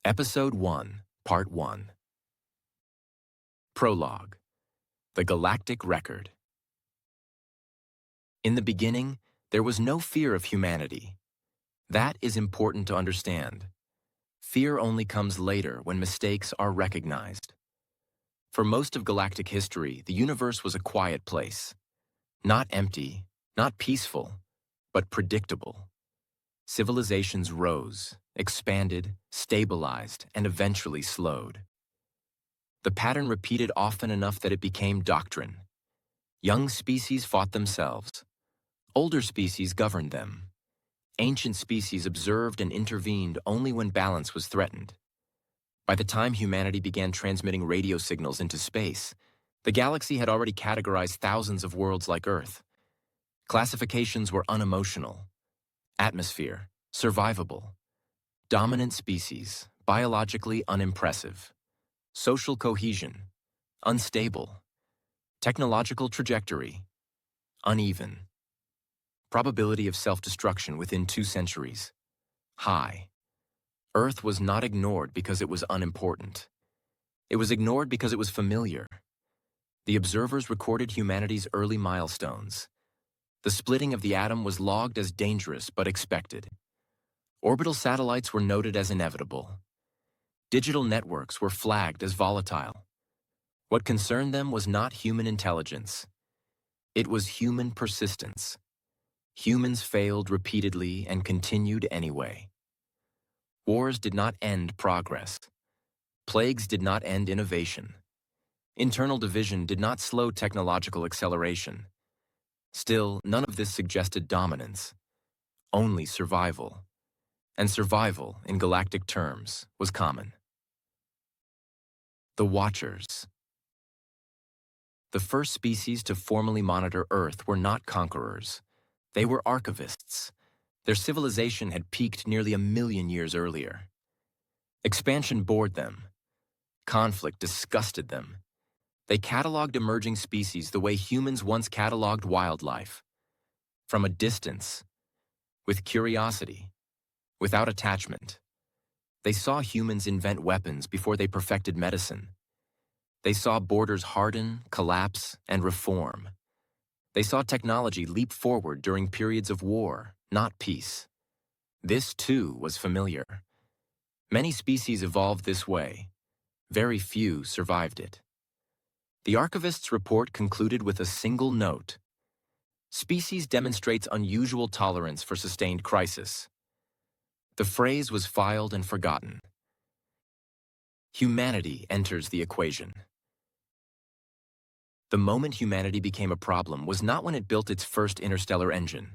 Episode 1, Part 1. Prologue. The Galactic Record. In the beginning, there was no fear of humanity. That is important to understand. Fear only comes later when mistakes are recognized. For most of galactic history, the universe was a quiet place. Not empty, not peaceful, but predictable. Civilizations rose, expanded, stabilized, and eventually slowed. The pattern repeated often enough that it became doctrine. Young species fought themselves. Older species governed them. Ancient species observed and intervened only when balance was threatened. By the time humanity began transmitting radio signals into space, the galaxy had already categorized thousands of worlds like Earth. Classifications were unemotional. Atmosphere, survivable. Dominant species, biologically unimpressive. Social cohesion, unstable. Technological trajectory, uneven. Probability of self-destruction within 2 centuries, high. Earth was not ignored because it was unimportant. It was ignored because it was familiar. The observers recorded humanity's early milestones. The splitting of the atom was logged as dangerous but expected. Orbital satellites were noted as inevitable. Digital networks were flagged as volatile. What concerned them was not human intelligence. It was human persistence. Humans failed repeatedly and continued anyway. Wars did not end progress. Plagues did not end innovation. Internal division did not slow technological acceleration. Still, none of this suggested dominance, only survival. And survival, in galactic terms, was common. The Watchers. The first species to formally monitor Earth were not conquerors. They were archivists. Their civilization had peaked nearly 1 million years earlier. Expansion bored them. Conflict disgusted them. They cataloged emerging species the way humans once cataloged wildlife. From a distance, with curiosity, without attachment. They saw humans invent weapons before they perfected medicine. They saw borders harden, collapse, and reform. They saw technology leap forward during periods of war, not peace. This, too, was familiar. Many species evolved this way. Very few survived it. The archivist's report concluded with a single note. Species demonstrates unusual tolerance for sustained crisis. The phrase was filed and forgotten. Humanity enters the equation. The moment humanity became a problem was not when it built its first interstellar engine.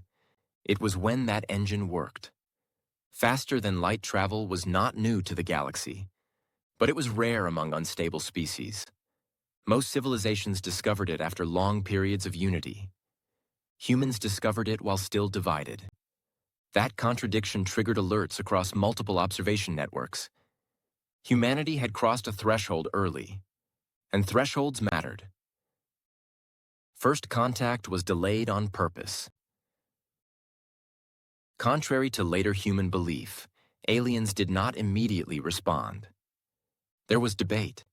It was when that engine worked. Faster-than-light travel was not new to the galaxy, but it was rare among unstable species. Most civilizations discovered it after long periods of unity. Humans discovered it while still divided. That contradiction triggered alerts across multiple observation networks. Humanity had crossed a threshold early, and thresholds mattered. First contact was delayed on purpose. Contrary to later human belief, aliens did not immediately respond. There was debate.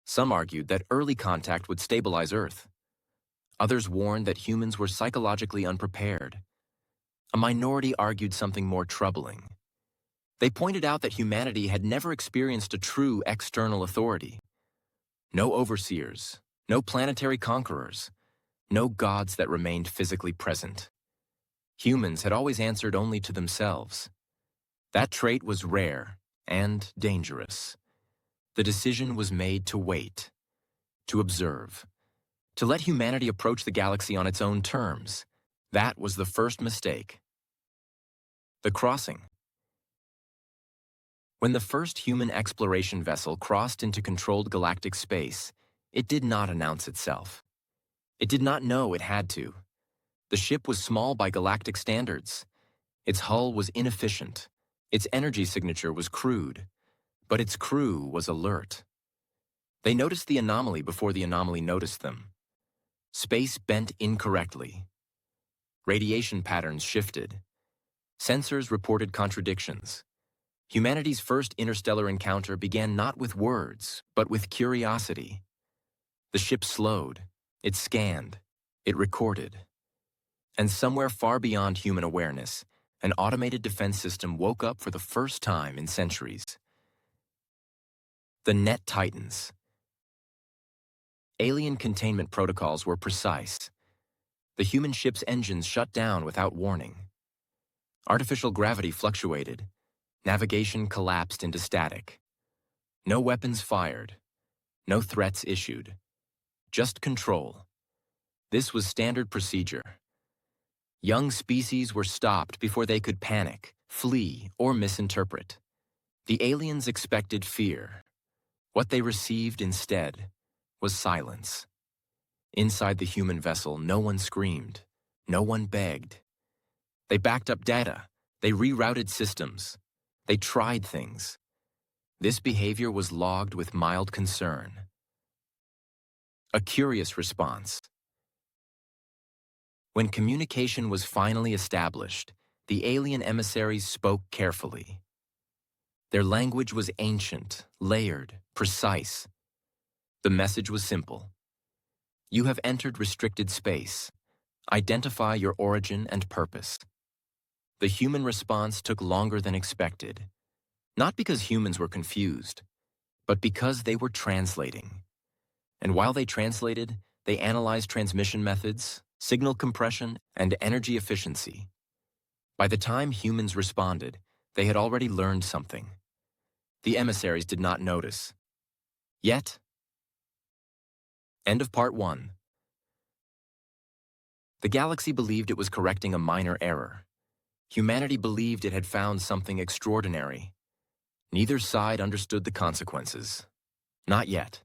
Some argued that early contact would stabilize Earth. Others warned that humans were psychologically unprepared. A minority argued something more troubling. They pointed out that humanity had never experienced a true external authority. No overseers, no planetary conquerors, no gods that remained physically present. Humans had always answered only to themselves. That trait was rare and dangerous. The decision was made to wait, to observe, to let humanity approach the galaxy on its own terms. That was the first mistake. The crossing. When the first human exploration vessel crossed into controlled galactic space, it did not announce itself. It did not know it had to. The ship was small by galactic standards. Its hull was inefficient. Its energy signature was crude. But its crew was alert. They noticed the anomaly before the anomaly noticed them. Space bent incorrectly. Radiation patterns shifted. Sensors reported contradictions. Humanity's first interstellar encounter began not with words, but with curiosity. The ship slowed, it scanned, it recorded. And somewhere far beyond human awareness, an automated defense system woke up for the first time in centuries. The Net Titans. Alien containment protocols were precise. The human ship's engines shut down without warning. Artificial gravity fluctuated. Navigation collapsed into static. No weapons fired. No threats issued. Just control. This was standard procedure. Young species were stopped before they could panic, flee, or misinterpret. The aliens expected fear. What they received instead was silence. Inside the human vessel, no one screamed. No one begged. They backed up data. They rerouted systems. They tried things. This behavior was logged with mild concern. A curious response. When communication was finally established, the alien emissaries spoke carefully. Their language was ancient, layered, precise. The message was simple. You have entered restricted space. Identify your origin and purpose. The human response took longer than expected, not because humans were confused, but because they were translating. And while they translated, they analyzed transmission methods, signal compression, and energy efficiency. By the time humans responded, they had already learned something. The emissaries did not notice. Yet. End of part 1. The galaxy believed it was correcting a minor error. Humanity believed it had found something extraordinary. Neither side understood the consequences. Not yet.